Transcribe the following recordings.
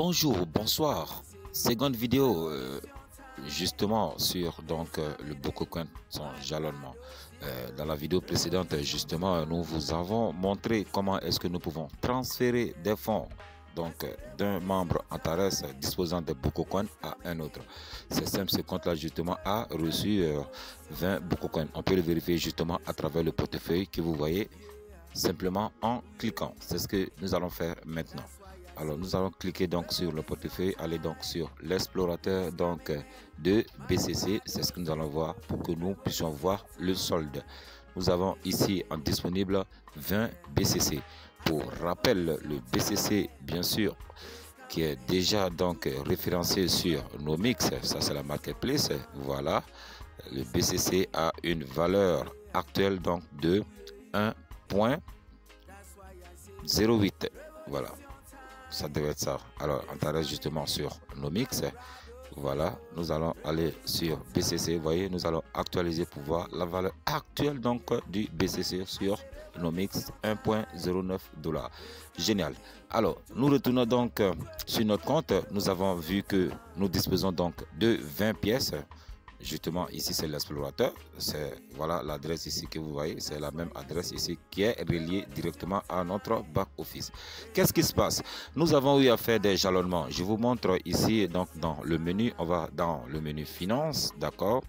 Bonjour, bonsoir. Seconde vidéo justement sur le Bokocoin, son jalonnement. Dans la vidéo précédente, justement, nous vous avons montré comment est-ce que nous pouvons transférer des fonds d'un membre Antares disposant de Bokocoin à un autre. C'est simple, ce compte-là justement a reçu 20 Bokocoin. On peut le vérifier justement à travers le portefeuille que vous voyez simplement en cliquant. C'est ce que nous allons faire maintenant. Alors nous allons cliquer donc sur le portefeuille, aller donc sur l'explorateur de BCC, c'est ce que nous allons voir pour que nous puissions voir le solde. Nous avons ici en disponible 20 BCC. Pour rappel, le BCC bien sûr qui est déjà référencé sur Nomix, ça c'est la marketplace. Voilà, le BCC a une valeur actuelle de 1.08. Voilà. Ça devait être ça. Alors, on t'arrête justement sur Nomix. Voilà, nous allons aller sur BCC. Vous voyez, nous allons actualiser pour voir la valeur actuelle du BCC sur Nomix, 1.09 $. Génial. Alors, nous retournons sur notre compte. Nous avons vu que nous disposons de 20 pièces. Justement, ici, c'est l'explorateur. C'est voilà l'adresse ici que vous voyez. C'est la même adresse ici qui est reliée directement à notre back-office. Qu'est-ce qui se passe? Nous avons eu à faire des jalonnements. Je vous montre ici, dans le menu. On va dans le menu Finance, d'accord?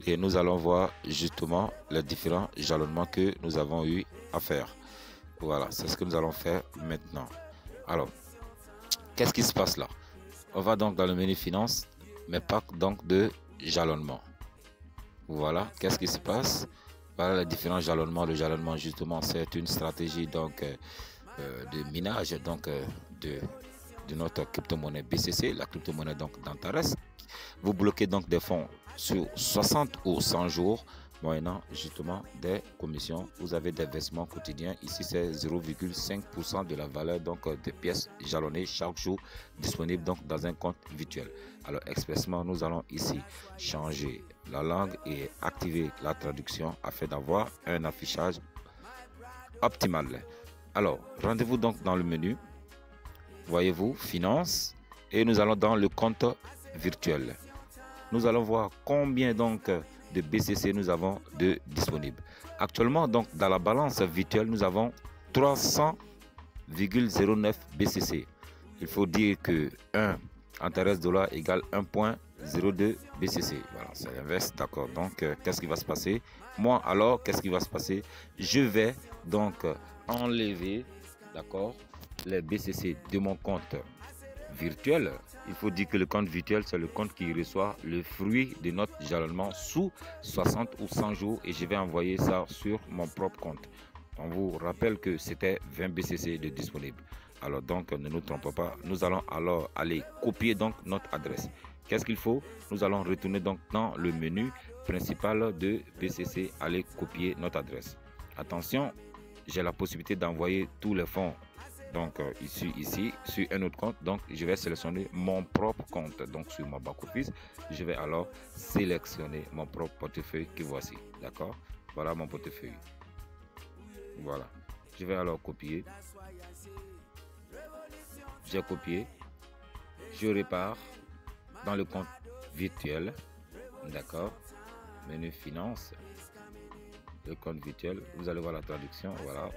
Et nous allons voir justement les différents jalonnements que nous avons eu à faire. Voilà, c'est ce que nous allons faire maintenant. Alors, qu'est-ce qui se passe là? On va dans le menu Finance, mais pas de jalonnement. Voilà, qu'est-ce qui se passe? Voilà les différents jalonnements. Le jalonnement justement c'est une stratégie de minage de notre crypto-monnaie BCC, la crypto-monnaie d'Antares. Vous bloquez des fonds sur 60 ou 100 jours moyennant justement des commissions. Vous avez des versements quotidiens. Ici c'est 0,5% de la valeur des pièces jalonnées chaque jour disponible dans un compte virtuel. Alors expressement nous allons ici changer la langue et activer la traduction afin d'avoir un affichage optimal. Alors rendez-vous dans le menu, voyez-vous finance, et nous allons dans le compte virtuel. Nous allons voir combien de BCC nous avons de disponibles. Actuellement dans la balance virtuelle nous avons 300,09 BCC. Il faut dire que 1 Antares dollar égale 1.02 BCC. Voilà, c'est l'inverse, d'accord. Donc qu'est-ce qui va se passer? Moi alors, qu'est-ce qui va se passer? Je vais enlever, d'accord, les BCC de mon compte virtuel. Il faut dire que le compte virtuel c'est le compte qui reçoit le fruit de notre jalonnement sous 60 ou 100 jours, et je vais envoyer ça sur mon propre compte. On vous rappelle que c'était 20 BCC de disponible. Alors ne nous trompons pas, nous allons alors aller copier notre adresse. Qu'est-ce qu'il faut? Nous allons retourner dans le menu principal de BCC, aller copier notre adresse. Attention, j'ai la possibilité d'envoyer tous les fonds ici sur un autre compte. Donc je vais sélectionner mon propre compte sur mon back office. Je vais alors sélectionner mon propre portefeuille que voici, d'accord. Voilà mon portefeuille. Voilà, je vais alors copier. J'ai copié, je repars dans le compte virtuel, d'accord, menu finance, le compte virtuel. Vous allez voir la traduction. Voilà,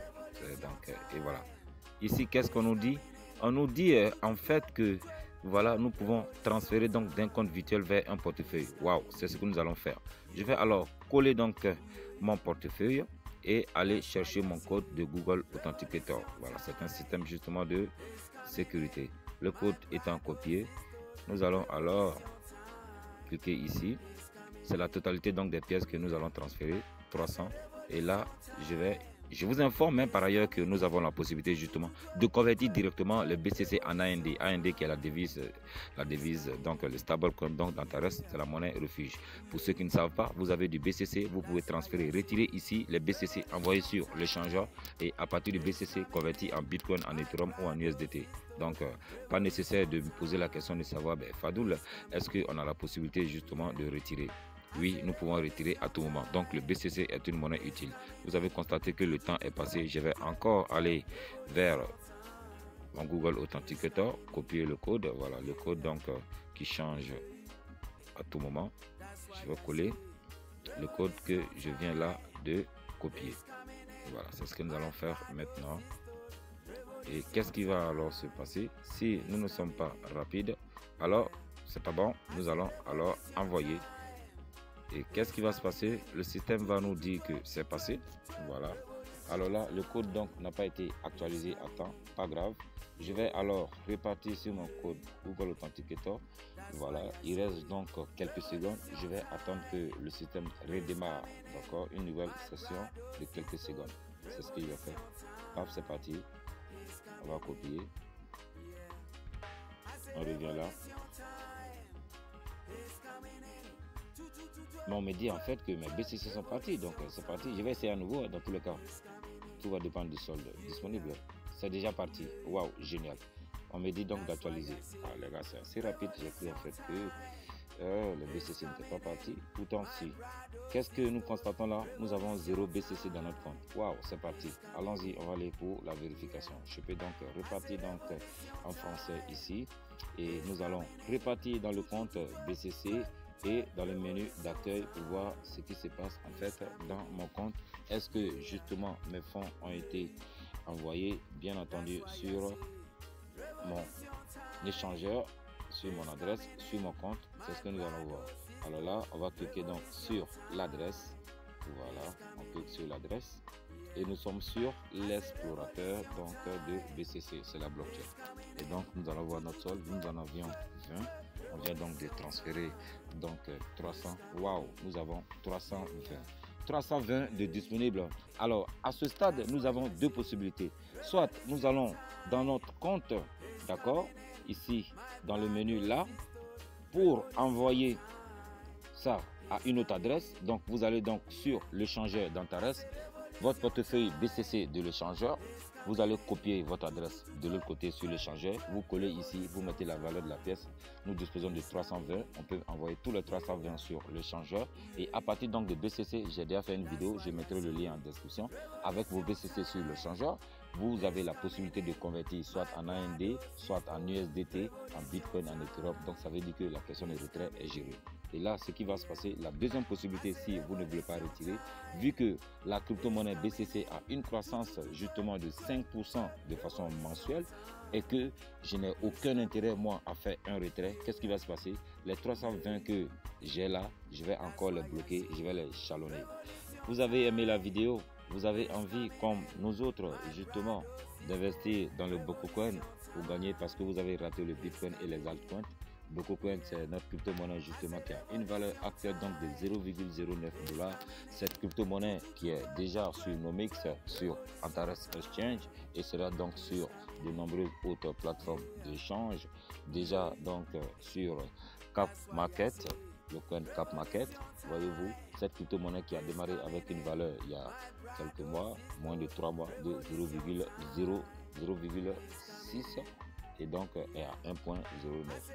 et voilà. Ici, qu'est-ce qu'on nous dit? On nous dit en fait que voilà, nous pouvons transférer d'un compte virtuel vers un portefeuille. Waouh, c'est ce que nous allons faire. Je vais alors coller mon portefeuille et aller chercher mon code de Google Authenticator. Voilà, c'est un système justement de sécurité. Le code étant copié, nous allons alors cliquer ici. C'est la totalité des pièces que nous allons transférer, 300. Et là, je vous informe par ailleurs que nous avons la possibilité justement de convertir directement le BCC en AND. AND qui est la devise le stablecoin d'Antares, c'est la monnaie refuge. Pour ceux qui ne savent pas, vous avez du BCC, vous pouvez transférer, retirer ici les BCC, envoyer sur l'échangeur et à partir du BCC convertir en Bitcoin, en Ethereum ou en USDT. Donc pas nécessaire de me poser la question de savoir, Fadoul, est-ce qu'on a la possibilité justement de retirer? Oui, nous pouvons retirer à tout moment. Donc le BCC est une monnaie utile. Vous avez constaté que le temps est passé. Je vais encore aller vers mon Google Authenticator, copier le code, voilà le code donc qui change à tout moment. Je vais coller le code que je viens là de copier. Voilà, c'est ce que nous allons faire maintenant. Et qu'est-ce qui va alors se passer si nous ne sommes pas rapides? Alors c'est pas bon, nous allons alors envoyer. Et qu'est-ce qui va se passer? Le système va nous dire que c'est passé. Voilà. Alors là, le code donc n'a pas été actualisé à temps, pas grave. Je vais alors repartir sur mon code Google Authenticator. Voilà, il reste donc quelques secondes. Je vais attendre que le système redémarre. D'accord, une nouvelle session de quelques secondes. C'est ce qu'il va faire. Hop, c'est parti. On va copier. On revient là. Mais on me dit en fait que mes BCC sont partis, donc c'est parti. Je vais essayer à nouveau dans tous les cas. Tout va dépendre du solde disponible. C'est déjà parti. Waouh, génial. On me dit donc d'actualiser. Ah, les gars, c'est assez rapide. J'ai cru en fait que le BCC n'était pas parti. Pourtant, si. Qu'est-ce que nous constatons là? Nous avons 0 BCC dans notre compte. Waouh, c'est parti. Allons-y, on va aller pour la vérification. Je peux donc repartir donc en français ici. Et nous allons repartir dans le compte BCC. Et dans le menu d'accueil pour voir ce qui se passe en fait dans mon compte. Est-ce que justement mes fonds ont été envoyés, bien entendu, sur mon échangeur, sur mon adresse, sur mon compte? C'est ce que nous allons voir. Alors là, on va cliquer donc sur l'adresse. Voilà, on clique sur l'adresse et nous sommes sur l'explorateur donc de BCC, c'est la blockchain. Et donc nous allons voir notre solde. Nous en avions 20. On vient donc de transférer donc 300. Waouh, nous avons 320 de disponibles. Alors à ce stade, nous avons deux possibilités. Soit nous allons dans notre compte, d'accord, ici dans le menu là, pour envoyer ça à une autre adresse. Donc vous allez donc sur l'échangeur d'Antares, votre portefeuille BCC de l'échangeur. Vous allez copier votre adresse de l'autre côté sur l'échangeur. Vous collez ici, vous mettez la valeur de la pièce. Nous disposons de 320. On peut envoyer tous les 320 sur l'échangeur. Et à partir donc de BCC, j'ai déjà fait une vidéo. Je mettrai le lien en description. Avec vos BCC sur l'échangeur, vous avez la possibilité de convertir soit en AND, soit en USDT, en Bitcoin, en Ethereum. Donc ça veut dire que la question de retrait est gérée. Et là, ce qui va se passer, la deuxième possibilité, si vous ne voulez pas retirer, vu que la crypto-monnaie BCC a une croissance justement de 5% de façon mensuelle et que je n'ai aucun intérêt, moi, à faire un retrait, qu'est-ce qui va se passer? Les 320 que j'ai là, je vais encore les bloquer, je vais les chalonner. Vous avez aimé la vidéo? Vous avez envie, comme nous autres, justement, d'investir dans le Bokocoin pour gagner parce que vous avez raté le Bitcoin et les altcoins? Bokocoin, c'est notre crypto-monnaie justement qui a une valeur actuelle donc de 0,09 $. Cette crypto-monnaie qui est déjà sur Nomics, sur Antares Exchange et sera donc sur de nombreuses autres plateformes d'échange. Déjà donc sur Cap Market, le coin Cap Market. Voyez-vous, cette crypto-monnaie qui a démarré avec une valeur il y a quelques mois, moins de 3 mois, de 0,6 et donc est à 1,09.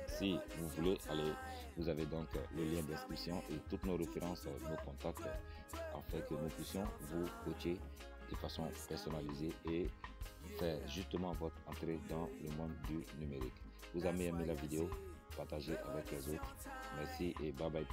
Si vous voulez aller, vous avez donc le lien d'inscription et toutes nos références, nos contacts, afin que nous puissions vous coacher de façon personnalisée et faire justement votre entrée dans le monde du numérique. Vous avez aimé la vidéo? Partagez avec les autres. Merci et bye bye.